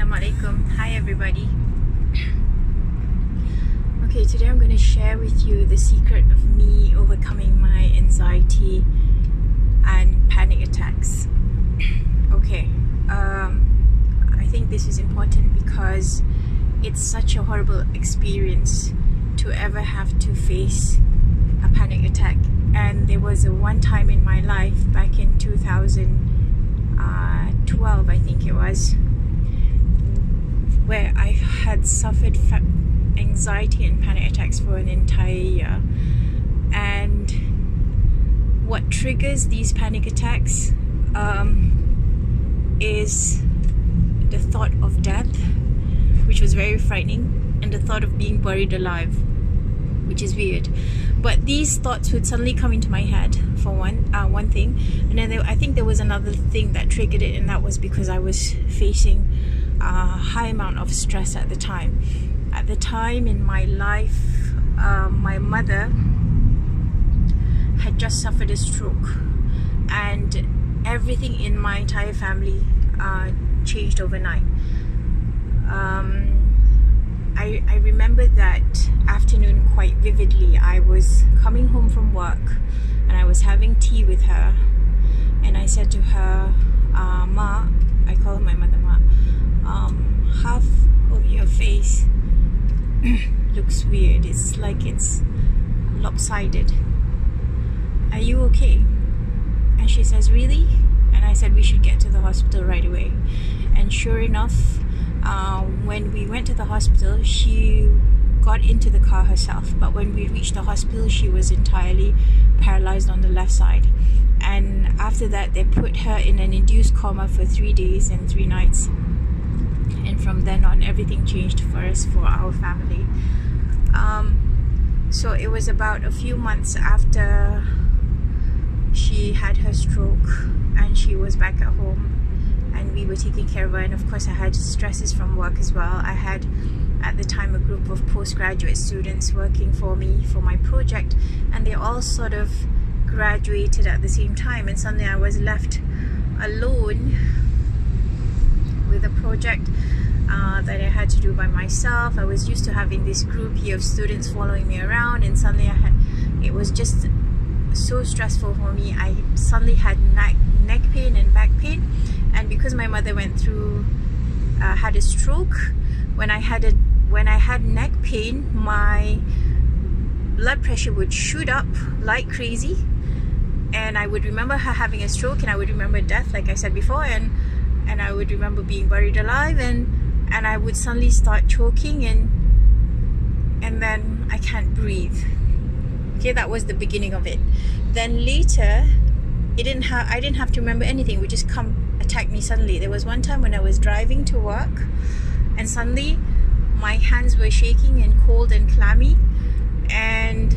Assalamualaikum. Hi everybody. Okay, today I'm going to share with you the secret of me overcoming my anxiety and panic attacks. Okay, I think this is important because it's such a horrible experience to ever have to face a panic attack. And there was a one time in my life back in 2012, I think it was, where I had suffered anxiety and panic attacks for an entire year. And what triggers these panic attacks is the thought of death, which was very frightening, and the thought of being buried alive, which is weird. But these thoughts would suddenly come into my head, for one thing, and then I think there was another thing that triggered it, and that was because I was facing a high amount of stress at the time. At the time in my life, my mother had just suffered a stroke, and everything in my entire family changed overnight. I remember that afternoon quite vividly. I was coming home from work and I was having tea with her, and I said to her, Ma, I call her my mother, Ma, half of your face looks weird. It's like it's lopsided. Are you okay? And she says, really? And I said we should get to the hospital right away. And sure enough, when we went to the hospital, she got into the car herself, but when we reached the hospital, she was entirely paralyzed on the left side. And after that, they put her in an induced coma for 3 days and 3 nights. And from then on, everything changed for us, for our family. So it was about a few months after she had her stroke and she was back at home, and we were taking care of her. And of course I had stresses from work as well. I had at the time a group of postgraduate students working for me for my project, and they all sort of graduated at the same time, and suddenly I was left alone with a project that I had to do by myself. I was used to having this group here of students following me around, and suddenly it was just so stressful for me. I suddenly had neck pain and back pain, and because my mother went through had a stroke, when I had neck pain, my blood pressure would shoot up like crazy, and I would remember her having a stroke, and I would remember death, like I said before, and I would remember being buried alive, and I would suddenly start choking, and then I can't breathe. Okay, that was the beginning of it. Then later, I didn't have to remember anything. It would just attack me suddenly. There was one time when I was driving to work, and suddenly my hands were shaking and cold and clammy, and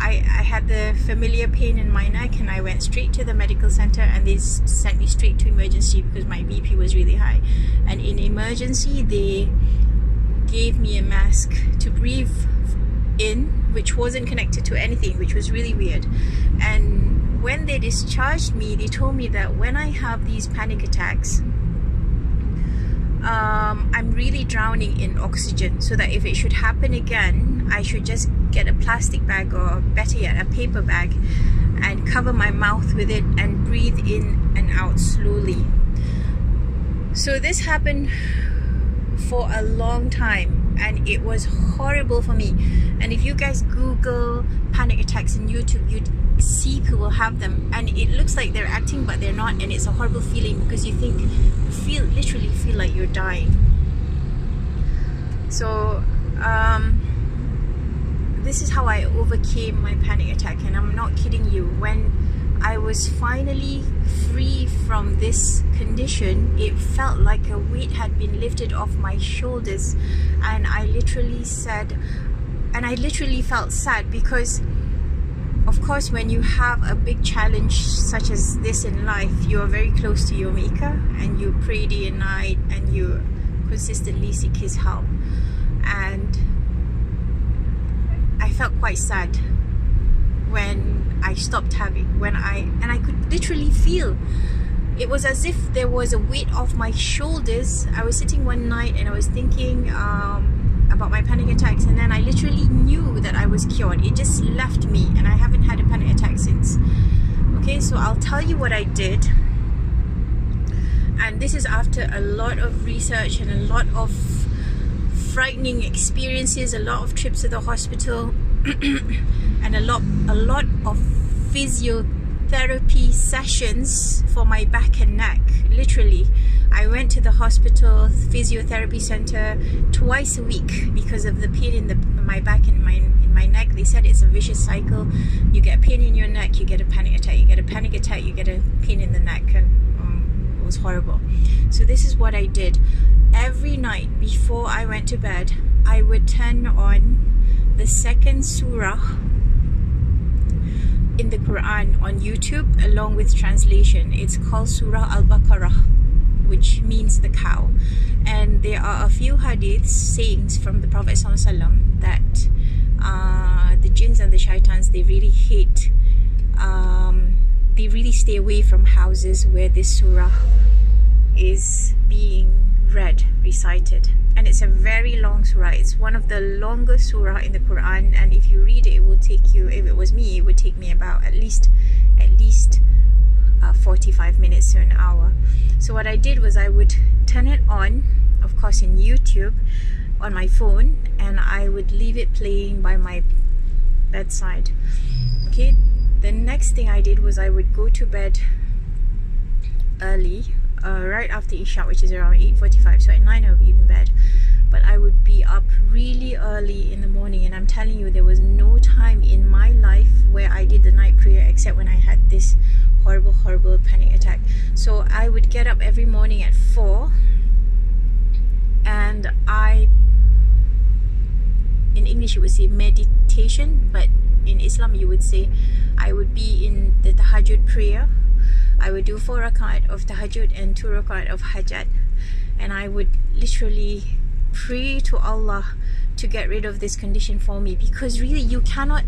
I had the familiar pain in my neck, and I went straight to the medical center, and they sent me straight to emergency because my BP was really high. And in emergency, they gave me a mask to breathe in, which wasn't connected to anything, which was really weird. And when they discharged me, they told me that when I have these panic attacks, I'm really drowning in oxygen, so that if it should happen again, I should just get a plastic bag, or better yet, a paper bag, and cover my mouth with it and breathe in and out slowly. So this happened for a long time, and it was horrible for me. And if you guys Google panic attacks on YouTube, you'd see people have them, and it looks like they're acting, but they're not, and it's a horrible feeling because you literally feel like you're dying. So this is how I overcame my panic attack, and I'm not kidding you. When I was finally free from this condition, it felt like a weight had been lifted off my shoulders, and I literally felt sad, because of course when you have a big challenge such as this in life, you are very close to your maker, and you pray day and night, and you consistently seek his help. And I felt quite sad when I stopped having, I could literally feel it was as if there was a weight off my shoulders. I was sitting one night and I was thinking about my panic attacks, and then I literally knew that I was cured. It just left me, and I haven't had a panic attack since. Okay, so I'll tell you what I did. And this is after a lot of research and a lot of frightening experiences, a lot of trips to the hospital, and a lot of physiotherapy sessions for my back and neck. Literally, I went to the hospital physiotherapy center twice a week because of the pain in my back and in my neck. They said it's a vicious cycle. You get pain in your neck, you get a panic attack. You get a panic attack, you get a pain in the neck, and it was horrible. So this is what I did. Every night before I went to bed, I would turn on the second surah in the Quran on YouTube along with translation. It's called Surah Al-Baqarah, which means the cow. And there are a few hadiths, sayings from the Prophet ﷺ that the jinns and the shaitans, they really hate, they really stay away from houses where this surah is being read, recited. And it's a very long surah. It's one of the longest surah in the Quran, and if you read it, it will take you, if it was me, it would take me about at least 45 minutes to an hour. So what I did was I would turn it on, of course in YouTube, on my phone, and I would leave it playing by my bedside. Okay, the next thing I did was I would go to bed early, right after Isha, which is around 8:45. So at 9 I would be in bed, but I would be up really early in the morning. And I'm telling you, there was no time in my life where I did the night prayer except when I had this horrible panic attack. So I would get up every morning at 4, and in English you would say meditation, but in Islam you would say I would be in the tahajjud prayer. I would do 4 rakat of tahajjud and 2 rakat of hajat, and I would literally pray to Allah to get rid of this condition for me, because really you cannot,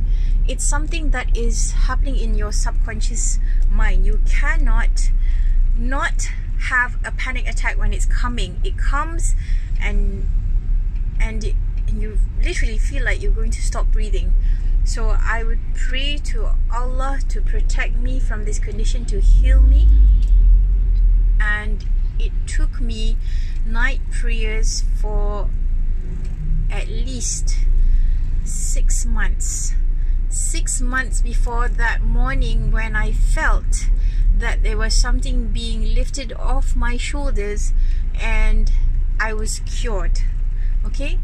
it's something that is happening in your subconscious mind. You cannot not have a panic attack when it's coming. It comes and you literally feel like you're going to stop breathing. So I would pray to Allah to protect me from this condition, to heal me. And it took me night prayers for at least 6 months. 6 months before that morning when I felt that there was something being lifted off my shoulders and I was cured. Okay,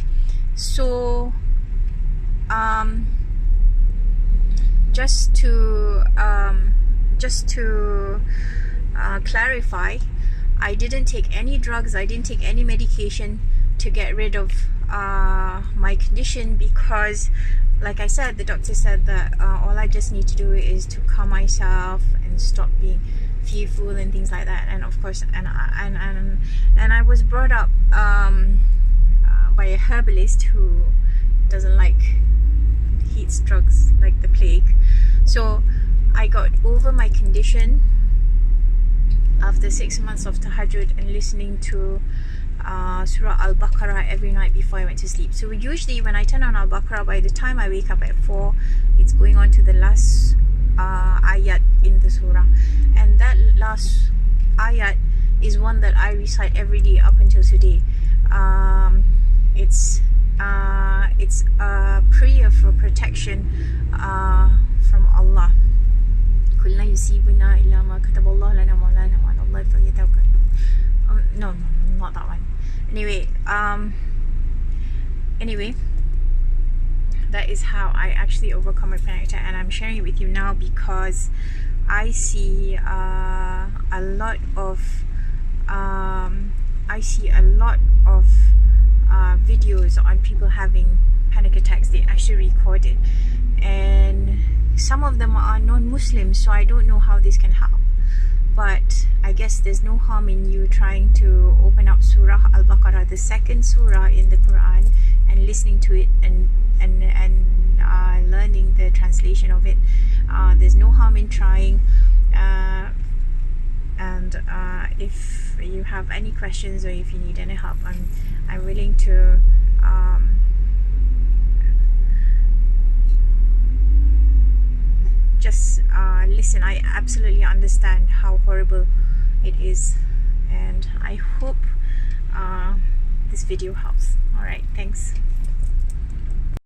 so just to clarify, I didn't take any drugs, I didn't take any medication to get rid of my condition, because like I said, the doctor said that all I just need to do is to calm myself and stop being fearful and things like that. And of course, and I was brought up by a herbalist who doesn't like heat drugs like the plague. So I got over my condition after 6 months of tahajjud and listening to Surah Al-Baqarah every night before I went to sleep. So usually when I turn on Al-Baqarah, by the time I wake up at 4, it's going on to the last ayat in the surah, and that last ayat is one that I recite every day up until today. It's a prayer for protection from Allah. No, not that one. Anyway, that is how I actually overcome a panic attack, and I'm sharing it with you now because I see a lot of videos on people having panic attacks. They actually record it, and some of them are non-Muslims, so I don't know how this can help. But I guess there's no harm in you trying to open up Surah Al-Baqarah, the second surah in the Quran, and listening to it and learning the translation of it. There's no harm in trying. And if you have any questions or if you need any help, I'm willing to just listen. I absolutely understand how horrible it is, and I hope this video helps. All right, thanks.